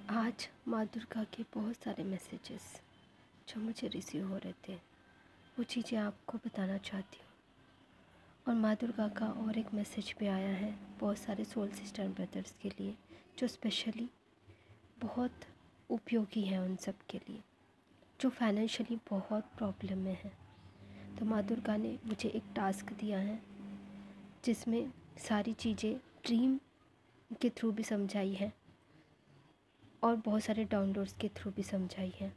आज माँ दुर्गा के बहुत सारे मैसेजेस जो मुझे रिसीव हो रहे थे, वो चीज़ें आपको बताना चाहती हूँ। और माँ दुर्गा का और एक मैसेज भी आया है बहुत सारे सोल सिस्टर ब्रदर्स के लिए, जो स्पेशली बहुत उपयोगी है उन सब के लिए जो फाइनेंशियली बहुत प्रॉब्लम में है। तो माँ दुर्गा ने मुझे एक टास्क दिया है जिसमें सारी चीज़ें ड्रीम के थ्रू भी समझाई है और बहुत सारे डाउनलोड्स के थ्रू भी समझाई है।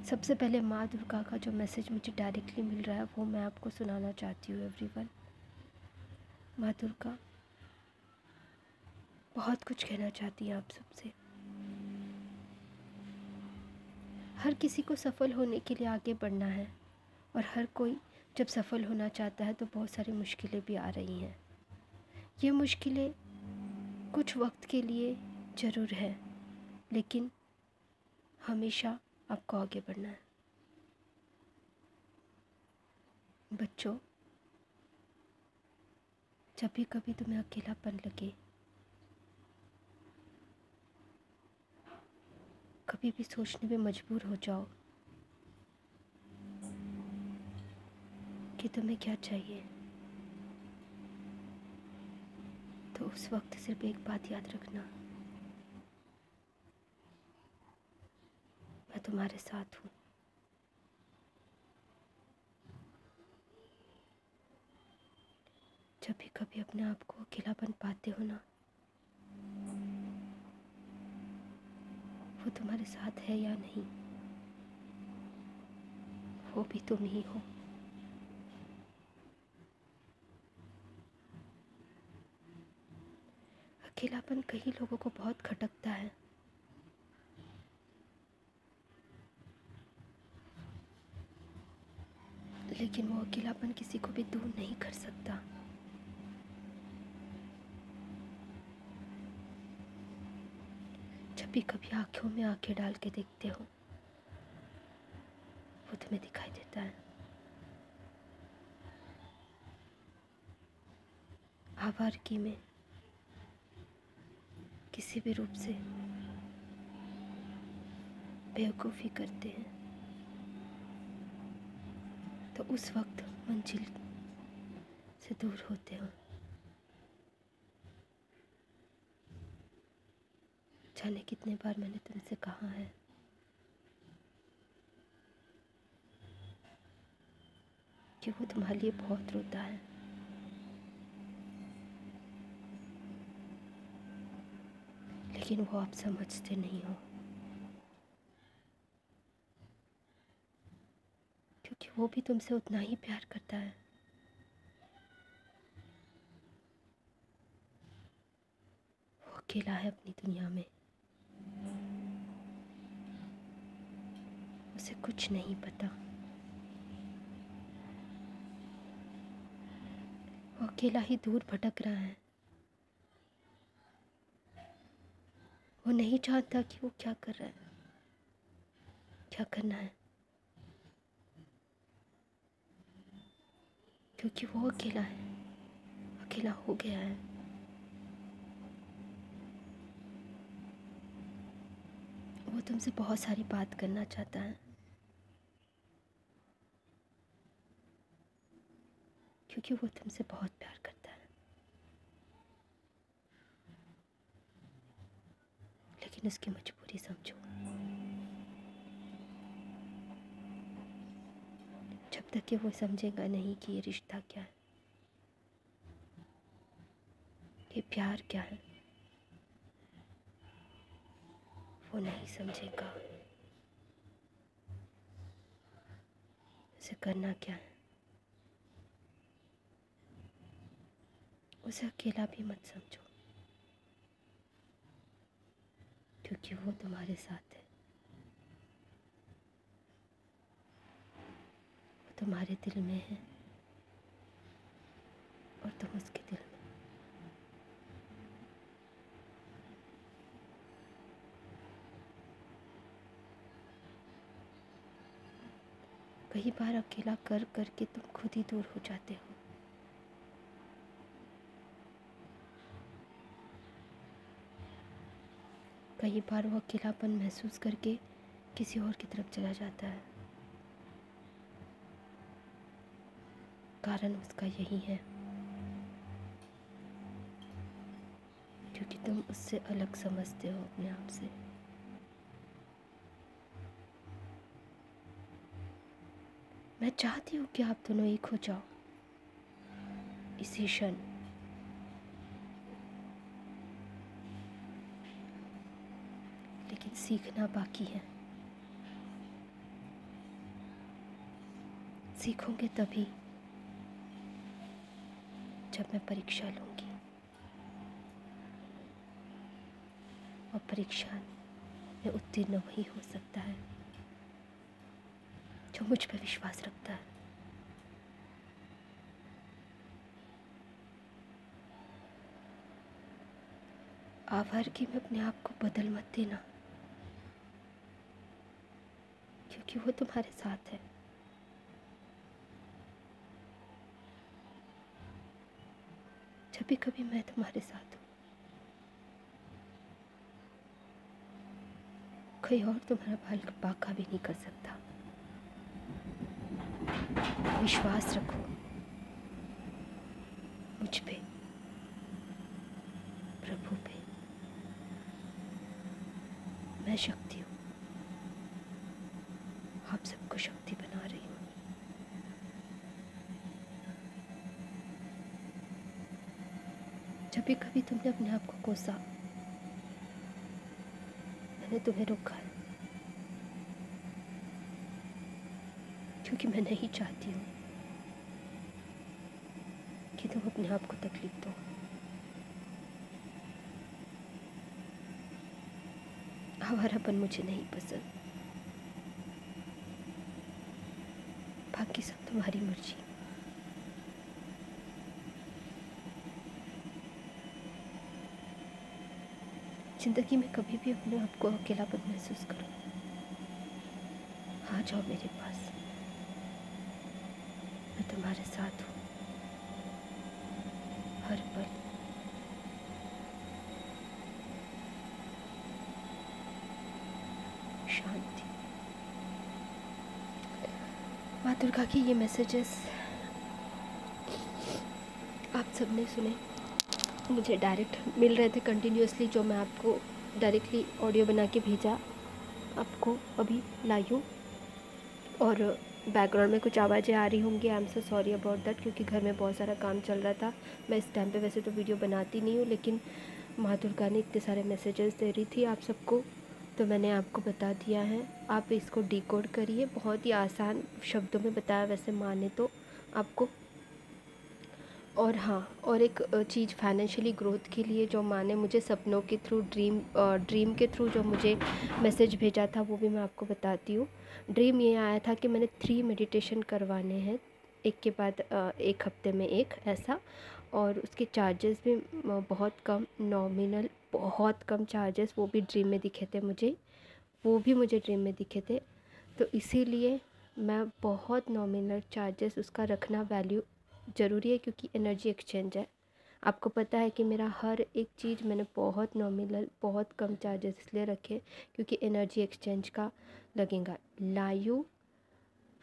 सबसे पहले माँ दुर्गा का जो मैसेज मुझे डायरेक्टली मिल रहा है वो मैं आपको सुनाना चाहती हूँ एवरीवन। माँ दुर्गा बहुत कुछ कहना चाहती है आप सबसे। हर किसी को सफल होने के लिए आगे बढ़ना है और हर कोई जब सफल होना चाहता है तो बहुत सारी मुश्किलें भी आ रही हैं। ये मुश्किलें कुछ वक्त के लिए ज़रूर है, लेकिन हमेशा आपको आगे बढ़ना है। बच्चों, जब भी कभी तुम्हें अकेलापन लगे, कभी भी सोचने में मजबूर हो जाओ कि तुम्हें क्या चाहिए, तो उस वक्त सिर्फ एक बात याद रखना, मैं तुम्हारे साथ हूँ। जब भी कभी अपने आप को अकेलापन पाते हो ना, वो तुम्हारे साथ है या नहीं, वो भी तुम ही हो। अकेलापन कई लोगों को बहुत खटकता है, लेकिन वो अकेलापन किसी को भी दूर नहीं कर सकता। जब भी कभी आंखों में आंखें डाल के देखते हो, वो तुम्हें दिखाई देता है। आवारगी में किसी भी रूप से बेवकूफ़ी करते हैं तो उस वक्त मंजिल से दूर होते हो। जाने कितने बार मैंने तुमसे कहा है कि वो तुम्हारे लिए बहुत रोता है, लेकिन वो आप समझते नहीं हो, क्योंकि वो भी तुमसे उतना ही प्यार करता है। वो अकेला है अपनी दुनिया में, उसे कुछ नहीं पता। वो अकेला ही दूर भटक रहा है। वो नहीं जानता कि वो क्या कर रहा है, क्या करना है, क्योंकि वो अकेला है, अकेला हो गया है। वो तुमसे बहुत सारी बात करना चाहता है, क्योंकि वो तुमसे बहुत प्यार करता है, लेकिन उसकी मजबूरी समझो। जब तक कि वो समझेगा नहीं कि ये रिश्ता क्या है, ये प्यार क्या है, वो नहीं समझेगा उसे करना क्या है। उसे अकेला भी मत समझो, क्योंकि वो तुम्हारे साथ है, वो तुम्हारे दिल में है और तुम उसके दिल में। कई बार अकेला कर करके तुम खुद ही दूर हो जाते हो। कई बार वो अकेलापन महसूस करके किसी और की तरफ चला जाता है। कारण उसका यही है क्योंकि तुम उससे अलग समझते हो अपने आप से। मैं चाहती हूँ कि आप दोनों एक हो जाओ इसी क्षण, लेकिन सीखना बाकी है। सीखोगे तभी जब मैं परीक्षा लूँगी, और परीक्षा में उत्तीर्ण वही हो सकता है जो मुझ पर विश्वास रखता है। आवारगी में अपने आप को बदल मत देना, क्योंकि वो तुम्हारे साथ है। जब भी कभी मैं तुम्हारे साथ हूँ, कोई और तुम्हारा बाल बांका भी नहीं कर सकता। विश्वास रखो मुझ पे, प्रभु पे। मैं शक्ति हूँ, आप सबको शक्ति बना रही हूँ। जब भी कभी तुमने अपने आप को कोसा, मैंने तुम्हें रोका है, क्योंकि मैं नहीं चाहती हूँ कि तुम अपने आप को तकलीफ दो। आवारापन मुझे नहीं पसंद, बाकी सब तुम्हारी मर्जी। जिंदगी में कभी भी अपने आप को अकेलापन महसूस करो, आ जाओ मेरे पास, मैं तुम्हारे साथ हूँ हर पल। शांति। माँ दुर्गा की ये मैसेजेस आप सबने सुने, मुझे डायरेक्ट मिल रहे थे कंटिन्यूसली, जो मैं आपको डायरेक्टली ऑडियो बना के भेजा आपको अभी लाई हूँ। और बैकग्राउंड में कुछ आवाज़ें आ रही होंगी, I am so sorry about that, क्योंकि घर में बहुत सारा काम चल रहा था। मैं इस टाइम पे वैसे तो वीडियो बनाती नहीं हूँ, लेकिन माँ दुर्गा ने इतने सारे मैसेजेस दे रही थी आप सबको, तो मैंने आपको बता दिया है। आप इसको डिकोड करिए, बहुत ही आसान शब्दों में बताया वैसे माँ ने तो आपको। और हाँ, और एक चीज़, फाइनेंशियली ग्रोथ के लिए जो माँ ने मुझे सपनों के थ्रू, ड्रीम के थ्रू जो मुझे मैसेज भेजा था, वो भी मैं आपको बताती हूँ। ड्रीम ये आया था कि मैंने 3 मेडिटेशन करवाने हैं, एक के बाद एक हफ्ते में एक ऐसा, और उसके चार्जेस भी बहुत कम, नॉमिनल, बहुत कम चार्जेस, वो भी ड्रीम में दिखे थे मुझे, ड्रीम में दिखे थे। तो इसीलिए मैं बहुत नॉमिनल चार्जेस उसका रखना वैल्यू ज़रूरी है, क्योंकि एनर्जी एक्सचेंज है। आपको पता है कि मेरा हर एक चीज़ मैंने बहुत नॉमिनल, बहुत कम चार्जेस इसलिए रखे क्योंकि एनर्जी एक्सचेंज का लगेगा। लाइव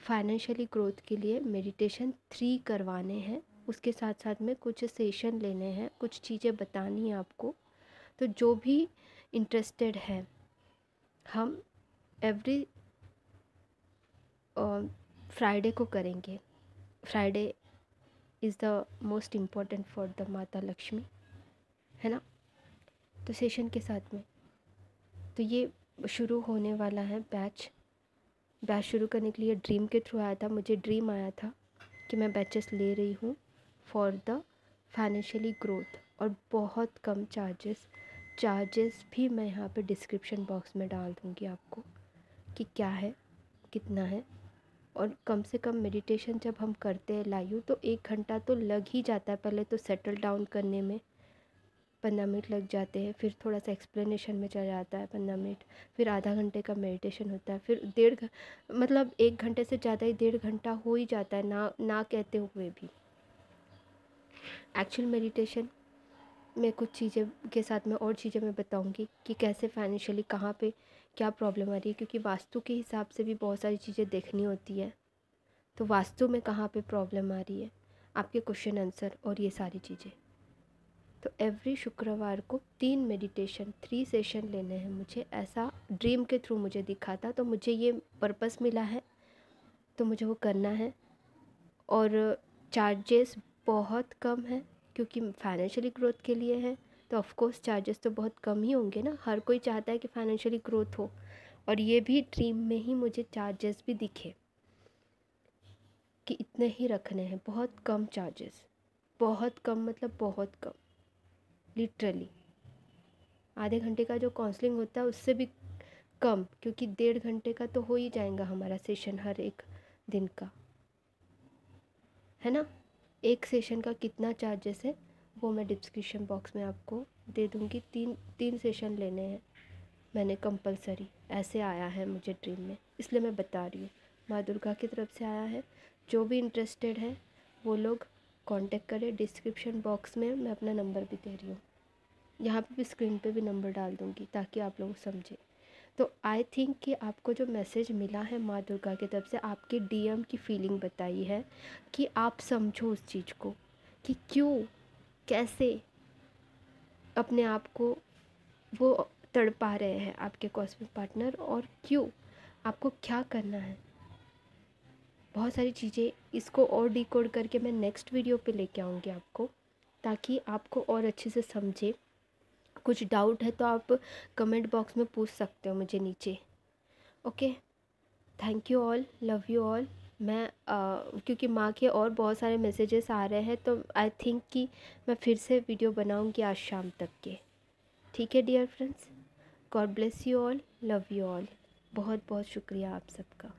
फाइनेंशियली ग्रोथ के लिए मेडिटेशन 3 करवाने हैं, उसके साथ साथ में कुछ सेशन लेने हैं, कुछ चीज़ें बतानी है आपको। तो जो भी इंटरेस्टेड है, हम एवरी फ्राइडे को करेंगे। Friday is the most important for the माता लक्ष्मी, है ना। तो सेशन के साथ में तो ये शुरू होने वाला है बैच शुरू करने के लिए ड्रीम के थ्रू आया था, मुझे ड्रीम आया था कि मैं बैचेस ले रही हूँ फॉर द फाइनेंशियली ग्रोथ, और बहुत कम चार्जेस भी मैं यहाँ पे डिस्क्रिप्शन बॉक्स में डाल दूँगी आपको कि क्या है, कितना है। और कम से कम मेडिटेशन जब हम करते हैं लाइव, तो 1 घंटा तो लग ही जाता है। पहले तो सेटल डाउन करने में 15 मिनट लग जाते हैं, फिर थोड़ा सा एक्सप्लेनेशन में चला जाता है 15 मिनट, फिर आधा घंटे का मेडिटेशन होता है, फिर मतलब 1 घंटे से ज़्यादा ही 1.5 घंटा हो ही जाता है ना कहते हुए भी। एक्चुअल मेडिटेशन मैं कुछ चीज़ें के साथ में और चीज़ें मैं बताऊंगी कि कैसे फाइनेंशियली कहाँ पे क्या प्रॉब्लम आ रही है, क्योंकि वास्तु के हिसाब से भी बहुत सारी चीज़ें देखनी होती है। तो वास्तु में कहाँ पे प्रॉब्लम आ रही है, आपके क्वेश्चन आंसर और ये सारी चीज़ें। तो एवरी शुक्रवार को 3 सेशन लेने हैं मुझे, ऐसा ड्रीम के थ्रू मुझे दिखा था, तो मुझे ये पर्पस मिला है तो मुझे वो करना है। और चार्जेस बहुत कम है क्योंकि फाइनेंशियली ग्रोथ के लिए है, तो ऑफ कोर्स चार्जेस तो बहुत कम ही होंगे ना, हर कोई चाहता है कि फाइनेंशियली ग्रोथ हो। और ये भी ड्रीम में ही मुझे चार्जेस भी दिखे कि इतने ही रखने हैं, बहुत कम चार्जेस, बहुत कम मतलब बहुत कम, लिटरली आधे घंटे का जो काउंसलिंग होता है उससे भी कम, क्योंकि 1.5 घंटे का तो हो ही जाएगा हमारा सेशन हर एक दिन का, है ना। एक सेशन का कितना चार्जेस है वो मैं डिस्क्रिप्शन बॉक्स में आपको दे दूँगी। 3 सेशन लेने हैं मैंने कंपलसरी, ऐसे आया है मुझे ड्रीम में, इसलिए मैं बता रही हूँ, माँ दुर्गा की तरफ से आया है। जो भी इंटरेस्टेड है वो लोग कांटेक्ट करें। डिस्क्रिप्शन बॉक्स में मैं अपना नंबर भी दे रही हूँ, यहाँ पे भी स्क्रीन पे भी नंबर डाल दूँगी ताकि आप लोग समझें। तो आई थिंक कि आपको जो मैसेज मिला है माँ दुर्गा की तरफ से, आपके डीएम की फीलिंग बताई है कि आप समझो उस चीज़ को कि क्यों, कैसे अपने आप को वो तड़पा रहे हैं आपके कॉस्मिक पार्टनर, और क्यों आपको क्या करना है। बहुत सारी चीज़ें, इसको और डिकोड करके मैं नेक्स्ट वीडियो पे लेके आऊँगी आपको, ताकि आपको और अच्छे से समझे। कुछ डाउट है तो आप कमेंट बॉक्स में पूछ सकते हो मुझे नीचे। Okay, thank you all, love you all. मैं क्योंकि माँ के और बहुत सारे मैसेजेस आ रहे हैं तो आई थिंक कि मैं फिर से वीडियो बनाऊँगी आज शाम तक के। ठीक है dear friends, God bless you all, love you all. बहुत बहुत शुक्रिया आप सबका।